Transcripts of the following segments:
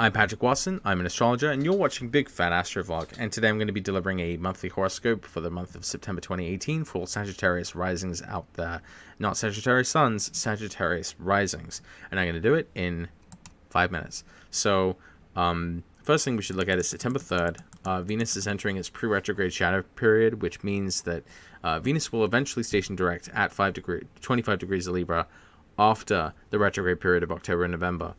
I'm Patrick Watson, I'm an astrologer, and you're watching Big Fat Astro Vlog, and today I'm going to be delivering a monthly horoscope for the month of September 2018 for all Sagittarius risings out there. Not Sagittarius suns, Sagittarius risings. And I'm going to do it in 5 minutes. So, first thing we should look at is September 3rd. Venus is entering its pre-retrograde shadow period, which means that Venus will eventually station direct at 25 degrees of Libra after the retrograde period of October and November.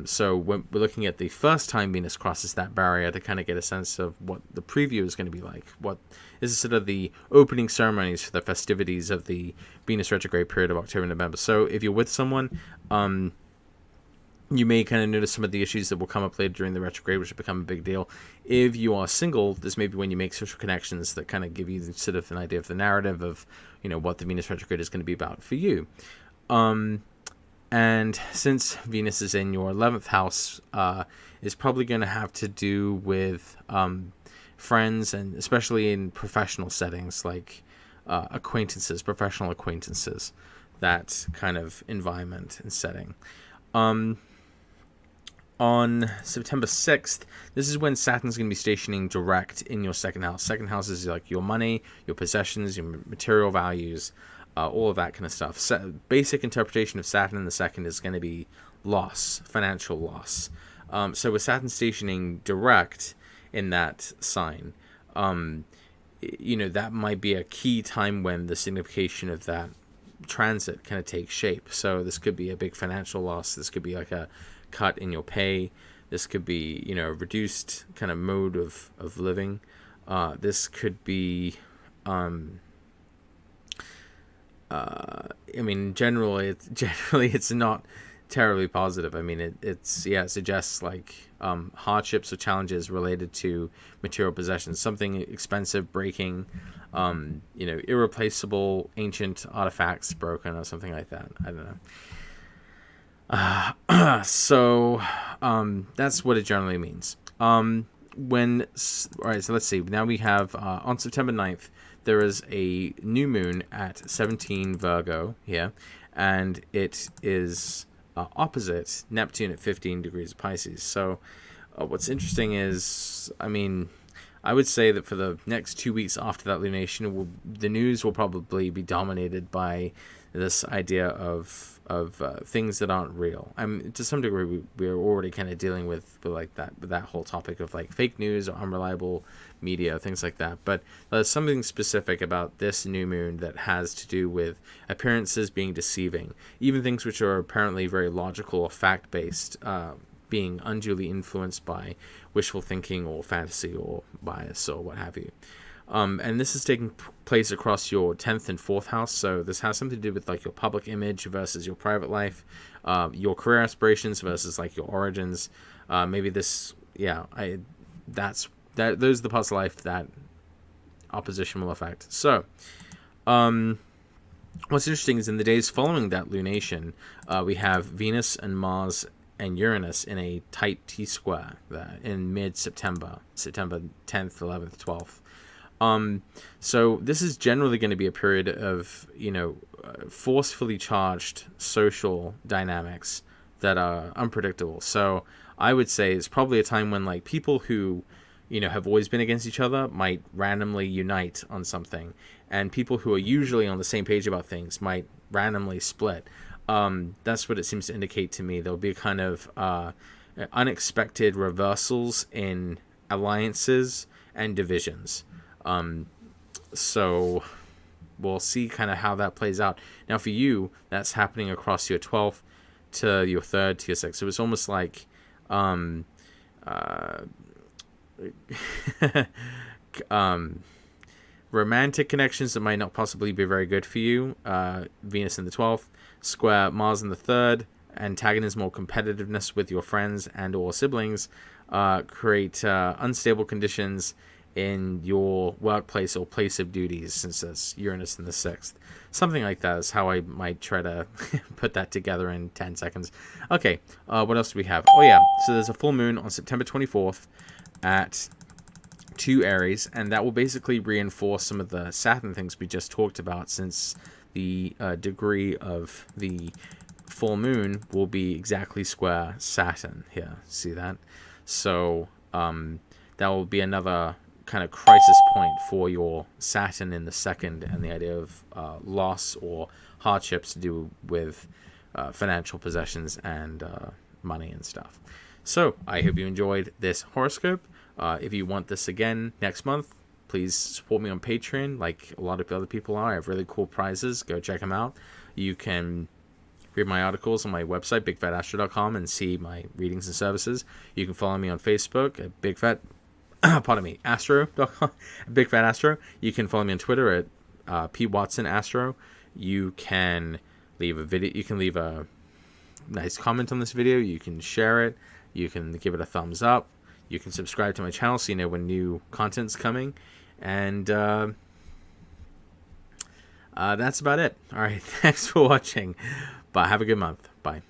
So when we're looking at the first time Venus crosses that barrier to kind of get a sense of what the preview is going to be like. What is sort of the opening ceremonies for the festivities of the Venus retrograde period of October and November. So if you're with someone, you may kind of notice some of the issues that will come up later during the retrograde, which will become a big deal. If you are single, this may be when you make social connections that kind of give you sort of an idea of the narrative of, you know, what the Venus retrograde is going to be about for you. And since Venus is in your 11th house, is probably going to have to do with friends, and especially in professional settings like acquaintances, professional acquaintances, that kind of environment and setting. On September 6th, this is when Saturn's going to be stationing direct in your second house. Second house is like your money, your possessions, your material values, all of that kind of stuff. So basic interpretation of Saturn in the second is going to be loss, financial loss. So with Saturn stationing direct in that sign, you know, that might be a key time when the signification of that transit kind of takes shape. So this could be a big financial loss. This could be like a cut in your pay. This could be, you know, a reduced kind of mode of living. This could be... I mean, generally it's not terribly positive. I mean, it suggests like hardships or challenges related to material possessions, something expensive breaking, you know, irreplaceable ancient artifacts broken or something like that. I don't know. So that's what it generally means. All right, so let's see. Now we have on September 9th, there is a new moon at 17 Virgo here, and it is opposite Neptune at 15 degrees of Pisces. So what's interesting is, I mean, I would say that for the next 2 weeks after that lunation, the news will probably be dominated by this idea of things that aren't real. I mean, to some degree, we're already kind of dealing with that whole topic of like fake news or unreliable media, things like that. But there's something specific about this new moon that has to do with appearances being deceiving, even things which are apparently very logical or fact-based, being unduly influenced by wishful thinking or fantasy or bias or what have you. And this is taking place across your 10th and 4th house, so this has something to do with like your public image versus your private life, your career aspirations versus like your origins. Maybe this, those are the parts of life that opposition will affect. So, what's interesting is in the days following that lunation, we have Venus and Mars and Uranus in a tight T-square in mid-September, September 10th, 11th, 12th. So this is generally going to be a period of, you know, forcefully charged social dynamics that are unpredictable. So I would say it's probably a time when like people who, you know, have always been against each other might randomly unite on something, and people who are usually on the same page about things might randomly split. That's what it seems to indicate to me. There'll be kind of unexpected reversals in alliances and divisions. So we'll see kind of how that plays out. Now for you, that's happening across your 12th to your 3rd to your 6th. So it's almost like romantic connections that might not possibly be very good for you. Venus in the 12th, square Mars in the 3rd, antagonism or competitiveness with your friends and or siblings create unstable conditions in your workplace or place of duties, since that's Uranus in the 6th. Something like that is how I might try to put that together in 10 seconds. Okay, what else do we have? Oh yeah, so there's a full moon on September 24th at 2 Aries, and that will basically reinforce some of the Saturn things we just talked about, since the degree of the full moon will be exactly square Saturn here. See that? So that will be another kind of crisis point for your Saturn in the second, and the idea of loss or hardships to do with financial possessions and money and stuff. So I hope you enjoyed this horoscope. If you want this again next month, please support me on Patreon like a lot of other people are. I have really cool prizes. Go check them out. You can read my articles on my website, bigfatastro.com, and see my readings and services. You can follow me on Facebook at astro.com, Big Fat Astro. You can follow me on Twitter at P Watson Astro. You can leave a nice comment on this video. You can share it. You can give it a thumbs up. You can subscribe to my channel so you know when new content's coming. And that's about it. All right, thanks for watching. Bye. Have a good month. Bye.